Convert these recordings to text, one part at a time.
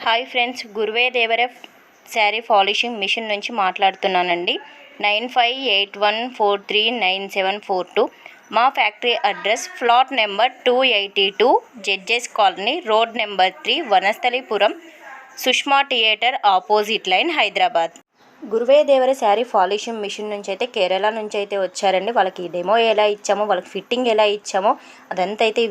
Hi friends, Devara sari polishing machine నుంచి మాట్లాడుతున్నానండి. 9581439742 మా factory address flat number 282 judges colony, road number 3, Vanasthalipuram, Sushma theatre opposite line, Hyderabad. Devara sari polishing machine నుంచి అయితే కేరళ నుంచి అయితే వచ్చారండి. వాళ్ళకి డెమో ఎలా ఇచ్చామో, వాళ్ళకి ఫిట్టింగ్ ఎలా ఇచ్చామో అదంతా అయితే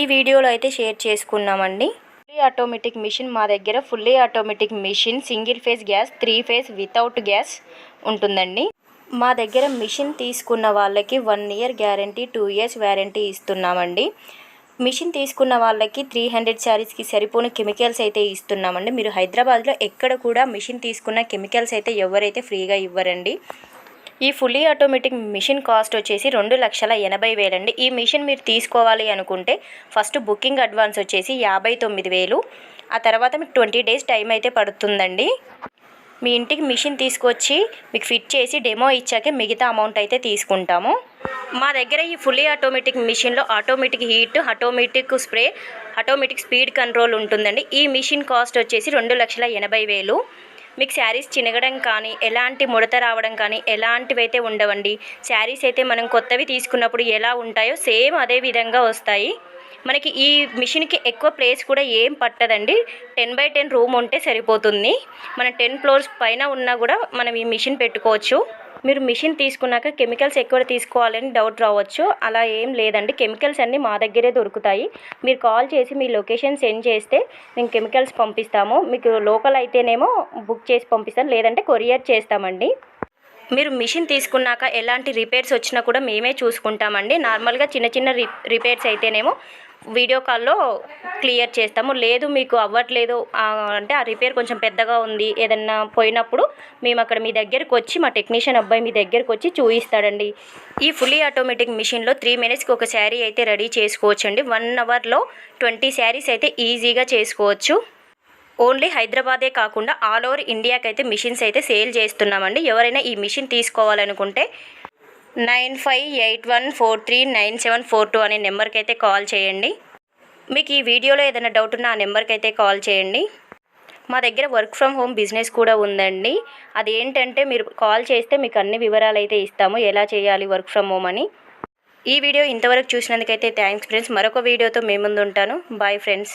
ఈ వీడియోలో అయితే షేర్ చేసుకున్నామండి. ఫుల్లీ ఆటోమేటిక్ మిషన్ మా దగ్గర fully automatic machine, single phase gas, 3 phase without gas ఉంటుందండి. మా దగ్గర మిషన్ తీసుకున్న వాళ్ళకి 1 ఇయర్ గ్యారంటీ, 2 ఇయర్స్ వ్యారంటీ ఇస్తున్నామండి. మిషన్ తీసుకున్న వాళ్ళకి 300 శారీస్కి సరిపోని కెమికల్స్ అయితే ఇస్తున్నామండి. మీరు హైదరాబాద్లో ఎక్కడ కూడా మిషన్ తీసుకున్న కెమికల్స్ అయితే ఎవరైతే ఫ్రీగా ఇవ్వరండి. ఈ ఫుల్లీ ఆటోమేటిక్ మిషన్ కాస్ట్ వచ్చేసి 2,80,000 అండి. ఈ మిషన్ మీరు తీసుకోవాలి అనుకుంటే ఫస్ట్ బుకింగ్ అడ్వాన్స్ వచ్చేసి 59,000. ఆ తర్వాత మీకు 20 డేస్ టైం అయితే పడుతుందండి. మీ ఇంటికి మిషన్ తీసుకొచ్చి మీకు ఫిట్ చేసి డెమో ఇచ్చాకే మిగతా అమౌంట్ అయితే తీసుకుంటాము. మా దగ్గర ఈ ఫుల్లీ ఆటోమేటిక్ మిషన్లో automatic heat, automatic spray, automatic speed control ఉంటుందండి. ఈ మిషన్ కాస్ట్ వచ్చేసి 2,80,000. మీకు శారీస్ చినగడం కానీ, ఎలాంటి ముడత రావడం కానీ ఎలాంటివి అయితే ఉండవండి. శారీస్ అయితే మనం కొత్తవి తీసుకున్నప్పుడు ఎలా ఉంటాయో సేమ్ అదే విధంగా వస్తాయి. మనకి ఈ మిషన్కి ఎక్కువ ప్లేస్ కూడా ఏం పట్టదండి. 10x10 రూమ్ ఉంటే సరిపోతుంది. మన 10 ఫ్లోర్స్ పైన ఉన్నా కూడా మనం ఈ మిషన్ పెట్టుకోవచ్చు. మీరు మిషన్ తీసుకున్నాక కెమికల్స్ ఎక్కువ తీసుకోవాలని డౌట్ రావచ్చు. అలా ఏం లేదండి. కెమికల్స్ అన్నీ మా దగ్గరే దొరుకుతాయి. మీరు కాల్ చేసి మీ లొకేషన్ సెండ్ చేస్తే మేము కెమికల్స్ పంపిస్తాము. మీకు లోకల్ అయితేనేమో బుక్ చేసి పంపిస్తాం, లేదంటే కొరియర్ చేస్తామండి. మీరు మిషన్ తీసుకున్నాక ఎలాంటి రిపేర్స్ వచ్చినా కూడా మేమే చూసుకుంటామండి. నార్మల్గా చిన్న చిన్న రిపేర్స్ అయితేనేమో వీడియో కాల్లో క్లియర్ చేస్తాము. లేదు మీకు అవ్వట్లేదు అంటే ఆ రిపేర్ కొంచెం పెద్దగా ఉంది ఏదన్నా పోయినప్పుడు మేము అక్కడ మీ దగ్గరకు వచ్చి, మా టెక్నీషియన్ అబ్బాయి మీ దగ్గరకు వచ్చి చూపిస్తాడండి. ఈ ఫుల్లీ ఆటోమేటిక్ మిషన్లో 3 మినిట్స్కి ఒక శారీ అయితే రెడీ చేసుకోవచ్చు అండి. 1 అవర్లో 20 శారీస్ అయితే ఈజీగా చేసుకోవచ్చు. ఓన్లీ హైదరాబాదే కాకుండా ఆల్ ఓవర్ ఇండియాకి అయితే మిషన్స్ అయితే సేల్ చేస్తున్నామండి. ఎవరైనా ఈ మిషన్ తీసుకోవాలనుకుంటే 9581439742 అనే నెంబర్కి అయితే కాల్ చేయండి. మీకు ఈ వీడియోలో ఏదైనా డౌట్ ఉన్నా ఆ నెంబర్కి అయితే కాల్ చేయండి. మా దగ్గర వర్క్ ఫ్రమ్ హోమ్ బిజినెస్ కూడా ఉందండి. అదేంటంటే మీరు కాల్ చేస్తే మీకు అన్ని వివరాలు అయితే ఇస్తాము, ఎలా చేయాలి వర్క్ ఫ్రమ్ హోమ్ అని. ఈ వీడియో ఇంతవరకు చూసినందుకైతే థ్యాంక్స్ ఫ్రెండ్స్. మరొక వీడియోతో మీ ముందు ఉంటాను. Bye friends.